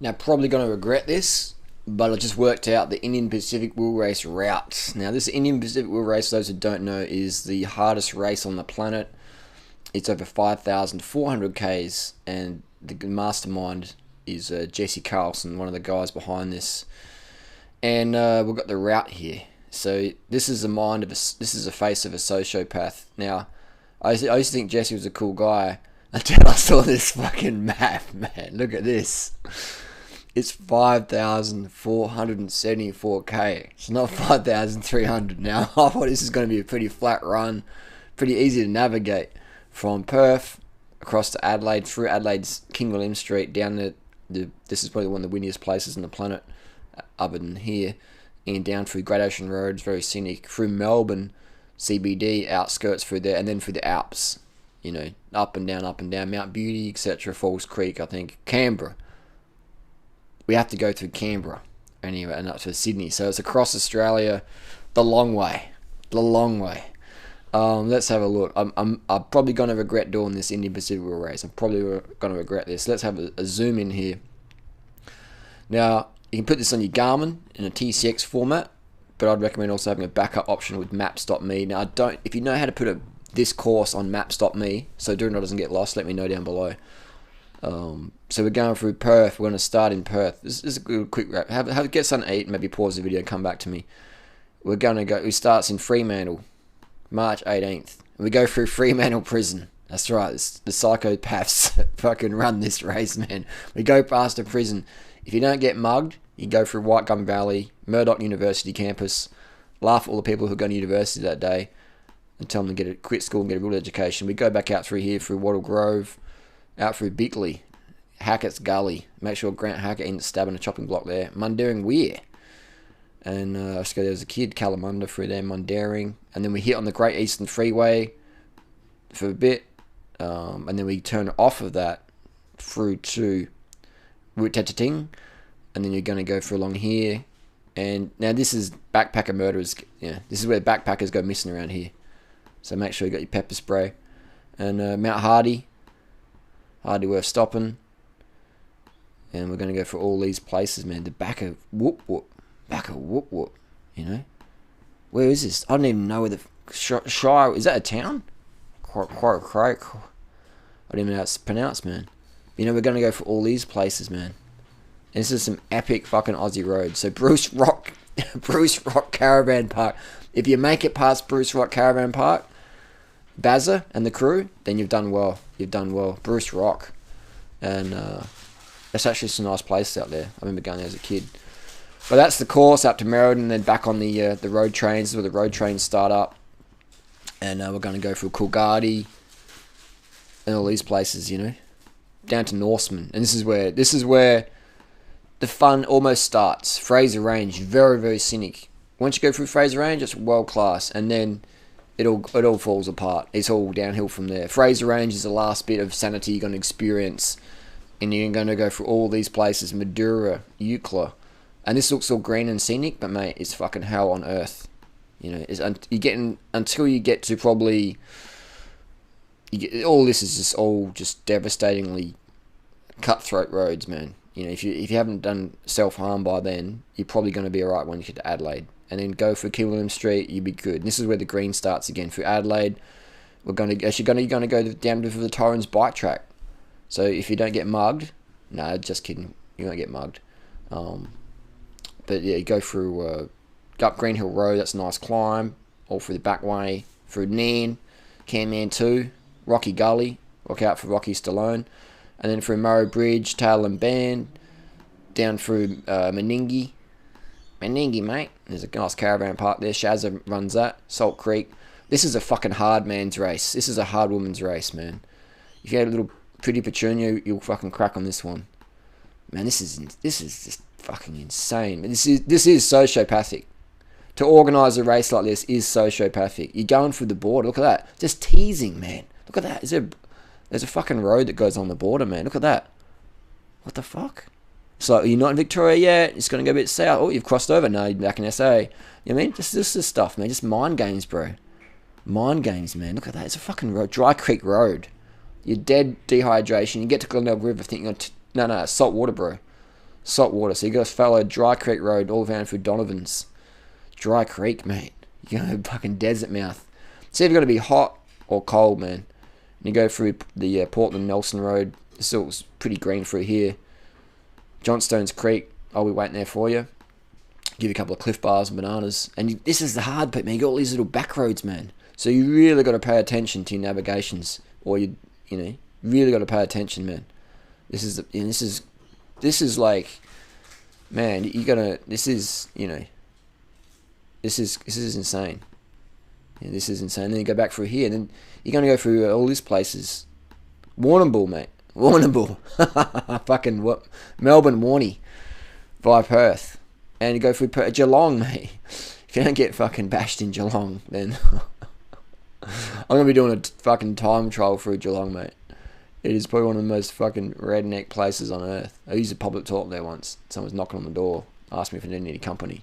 Now, probably going to regret this, but I just worked out the Indian Pacific Wheel Race route. Now, this Indian Pacific Wheel Race, those who don't know, is the hardest race on the planet. It's over 5,400 Ks, and the mastermind is Jesse Carlson, one of the guys behind this. And we've got the route here. So this is this is a face of a sociopath. Now, I used to think Jesse was a cool guy until I saw this fucking map, man. Look at this. It's 5,474k. It's not 5,300 now. I thought this is going to be a pretty flat run, pretty easy to navigate from Perth across to Adelaide, through Adelaide's King William Street, down this is probably one of the windiest places on the planet, other than here, and down through Great Ocean Road, very scenic, through Melbourne CBD, outskirts through there, and then through the Alps, you know, up and down, Mount Beauty, etc., Falls Creek, I think, Canberra. We have to go through Canberra anyway, and up to Sydney. So it's across Australia, the long way. Let's have a look. I'm probably going to regret doing this Indian Pacific Wheel Race. I'm probably going to regret this. Let's have a zoom in here. Now, you can put this on your Garmin in a TCX format, but I'd recommend also having a backup option with Maps.me. Now, if you know how to put this course on Maps.me, so Doing It doesn't get lost, let me know down below. So we're going through Perth. We're going to start in Perth. This is a good quick wrap. Get something to eat, maybe pause the video and come back to me. We're going to go. It starts in Fremantle, March 18th. And we go through Fremantle Prison. That's right. The psychopaths fucking run this race, man. We go past a prison. If you don't get mugged, you go through White Gum Valley, Murdoch University campus, laugh at all the people who are going to university that day, and tell them to quit school and get a real education. We go back out through here, through Wattle Grove, out through Bickley, Hackett's Gully. Make sure Grant Hackett ain't stabbing a chopping block there. Mundaring Weir. And I just go there as a kid, Kalamunda through there, Mundaring. And then we hit on the Great Eastern Freeway for a bit. And then we turn off of that through to Wutatating. And then you're going to go through along here. And now this is backpacker murderers. Yeah, this is where backpackers go missing around here. So make sure you got your pepper spray. And Mount Hardy. Hardly worth stopping. And we're going to go for all these places, man. The back of Whoop Whoop. You know? Where is this? I don't even know where the Shire... Is that a town? I don't even know how it's pronounced, man. You know, we're going to go for all these places, man. And this is some epic fucking Aussie roads. So Bruce Rock Caravan Park. If you make it past Bruce Rock Caravan Park, Bazza and the crew, then you've done well. Bruce Rock. And that's actually some nice places out there. I remember going there as a kid. But that's the course up to Merredin, and then back on the road trains, where the road trains start up. And we're going to go through Coolgardie and all these places, you know, down to Norseman. And this is where the fun almost starts. Fraser Range, very, very scenic. Once you go through Fraser Range, it's world class, and then it all falls apart. It's all downhill from there. Fraser Range is the last bit of sanity you're going to experience, and you're going to go through all these places: Madura, Eucla, and this looks all green and scenic, but mate, it's fucking hell on earth. You know, until you get to probably all this is just devastatingly cutthroat roads, man. You know, if you haven't done self-harm by then, you're probably going to be alright when you get to Adelaide. And then go for King William Street, you'll be good. And this is where the green starts again. For Adelaide, you're going to go down to the Torrens bike track. So if you don't get mugged, no, just kidding, you won't get mugged. But yeah, you go through up Green Hill Road, that's a nice climb. All through the back way, through Nairn, Camman 2, Rocky Gully, look out for Rocky Stallone. And then through Murray Bridge, Tail and Band, down through Meningie, mate. There's a nice caravan park there. Shazza runs that. Salt Creek. This is a fucking hard man's race. This is a hard woman's race, man. If you had a little pretty Petunia, you'll fucking crack on this one. Man, this is just fucking insane. This is sociopathic. To organise a race like this is sociopathic. You're going through the border. Look at that. Just teasing, man. Look at that. There's a fucking road that goes on the border, man. Look at that. What the fuck? So you're not in Victoria yet. It's going to go a bit south. Oh, you've crossed over. No, you're back in SA. You know what I mean? Just this is stuff, man. Just mind games, bro. Mind games, man. Look at that. It's a fucking road. Dry Creek Road. You're dead dehydration. You get to Glenelg River thinking, no, salt water, bro. Salt water. So you got to follow Dry Creek Road all the way through Donovan's. Dry Creek, mate. You're going to fucking desert mouth. See if you're going to be hot or cold, man. And you go through the Portland Nelson Road. It's still pretty green through here. Johnstone's Creek. I'll be waiting there for you. Give you a couple of Cliff Bars and bananas. And this is the hard bit, man. You got all these little back roads, man. So you really got to pay attention to your navigations, or you really got to pay attention, man. This is like, man, this is insane. Yeah, this is insane. Then you go back through here, and then you're gonna go through all these places. Warrnambool, mate. Warrnambool. Fucking what? Melbourne, Warnie, via Perth, and you go through Geelong, mate. If you don't get fucking bashed in Geelong, then I'm going to be doing a fucking time trial through Geelong, mate. It is probably one of the most fucking redneck places on earth. I used a public toilet there once. Someone was knocking on the door, asked me if I didn't need any company.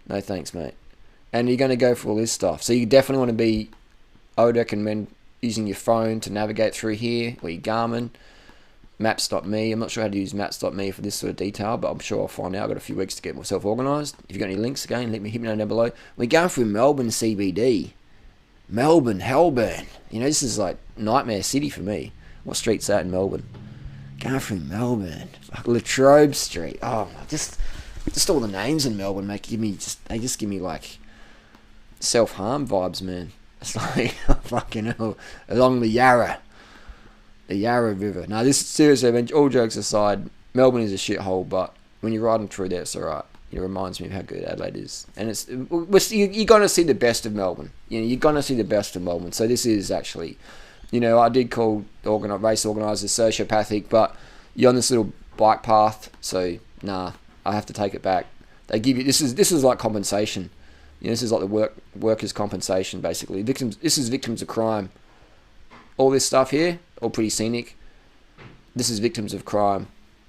No thanks, mate. And you're going to go for all this stuff. So you definitely want to be, I would recommend using your phone to navigate through here, or your Garmin. Maps.me. I'm not sure how to use Maps.me for this sort of detail, but I'm sure I'll find out. I've got a few weeks to get myself organised. If you've got any links, again, hit me know down below. We're going through Melbourne CBD. Melbourne, Hellburn. This is like nightmare city for me. What street's that in Melbourne? Going through Melbourne. Latrobe Street. Oh, just all the names in Melbourne they just give me like self-harm vibes, man. It's like, fucking hell. Along the Yarra River. Now, this seriously, I mean, all jokes aside, Melbourne is a shithole, but when you're riding through there, it's alright. It reminds me of how good Adelaide is. And you're going to see the best of Melbourne. You're going to see the best of Melbourne. So this is actually, I did call race organisers sociopathic, but you're on this little bike path, so nah, I have to take it back. They give you, this is like compensation. This is like the workers' compensation, basically. This is victims of crime. All this stuff here, all pretty scenic. This is victims of crime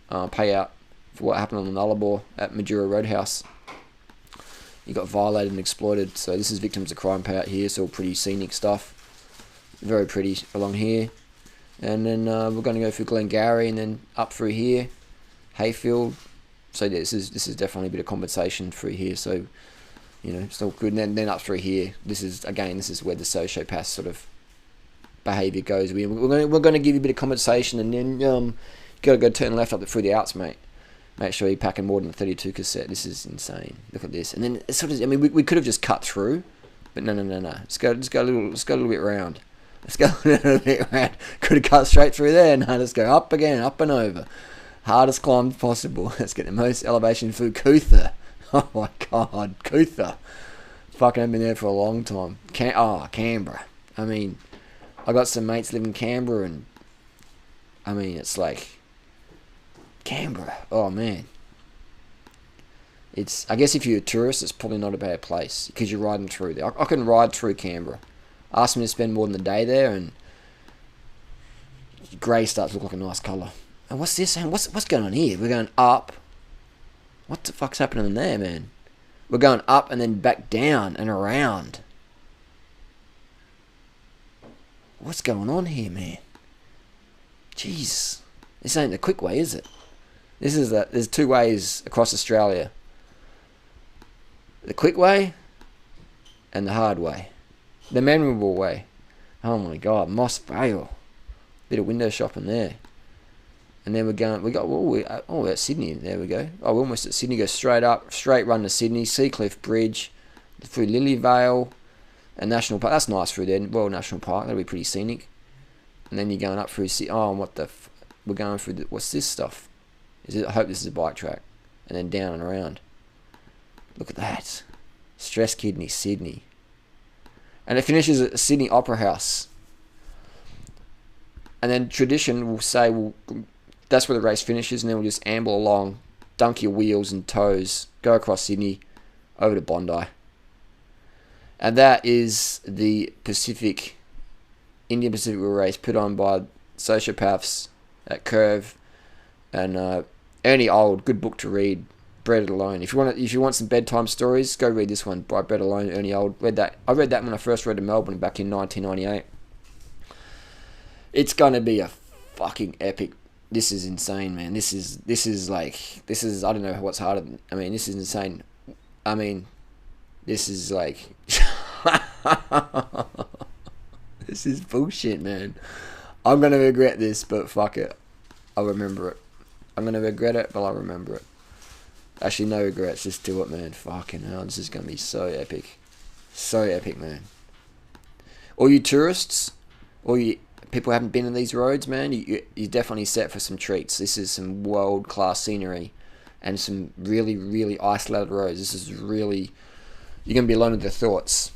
payout for what happened on the Nullarbor at Madura Roadhouse. You got violated and exploited. So this is victims of crime payout here. So all pretty scenic stuff. Very pretty along here. And then we're going to go through Glengarry and then up through here, Hayfield. So yeah, this is definitely a bit of compensation through here. So it's all good. And then up through here, this is where the sociopath sort of behaviour goes. We're going to give you a bit of compensation, and then you got to go turn left up through the Outs, mate. Make sure you're packing more than a 32 cassette. This is insane. Look at this. And then it's sort of, I mean, we could have just cut through, but no. Let's go a little bit round. Let's go a little bit round. Could have cut straight through there. No, let's go up again, up and over. Hardest climb possible. Let's get the most elevation through Cootha. Oh my God, Cootha. Fucking haven't been there for a long time. Canberra. I mean, I got some mates live in Canberra, and I mean, it's like Canberra. Oh man, I guess if you're a tourist, it's probably not a bad place because you're riding through there. I can ride through Canberra. Ask me to spend more than a day there, and grey starts to look like a nice colour. And what's this? What's going on here? We're going up. What the fuck's happening there, man? We're going up and then back down and around. What's going on here, man? Jeez. This ain't the quick way, is it? There's two ways across Australia. The quick way and the hard way. The memorable way. Oh my God, Moss Vale. Bit of window shopping there. And then we're at Sydney. There we go. Oh, we're almost at Sydney. Go straight up, straight run to Sydney, Seacliff Bridge, through Lilyvale, and National Park. That's nice through there. Royal National Park. That'll be pretty scenic. And then you're going up through. We're going through. What's this stuff? I hope this is a bike track. And then down and around. Look at that. Stress Kidney, Sydney. And it finishes at Sydney Opera House. And then tradition will say, that's where the race finishes, and then we'll just amble along, dunk your wheels and toes, go across Sydney, over to Bondi. And that is the Indian Pacific race put on by sociopaths at CARB, and Ernie Old, good book to read. Bread Alone. If you want some bedtime stories, go read this one by Bread Alone, Ernie Old. I read that when I first read to Melbourne back in 1998. It's gonna be a fucking epic this is insane, man. This is I don't know what's harder than, I mean, this is insane. I mean, this is like this is bullshit, man. I'm gonna regret this, but fuck it. I'll remember it. I'm gonna regret it, but I'll remember it. Actually, no regrets. Just do it, man. Fucking hell, this is gonna be so epic. So epic, man. All you tourists, all you people who haven't been in these roads, man, you're definitely set for some treats. This is some world-class scenery and some really, really isolated roads. This is really... You're going to be alone with your thoughts,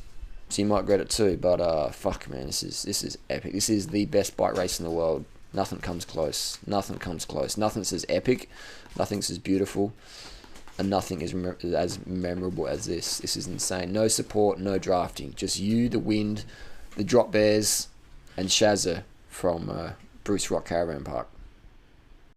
so you might regret it too, but fuck, man, this is epic. This is the best bike race in the world. Nothing comes close. Nothing comes close. Nothing's as epic. Nothing's as beautiful. And nothing is as memorable as this. This is insane. No support, no drafting. Just you, the wind, the drop bears, and Shazza from Bruce Rock Caravan Park.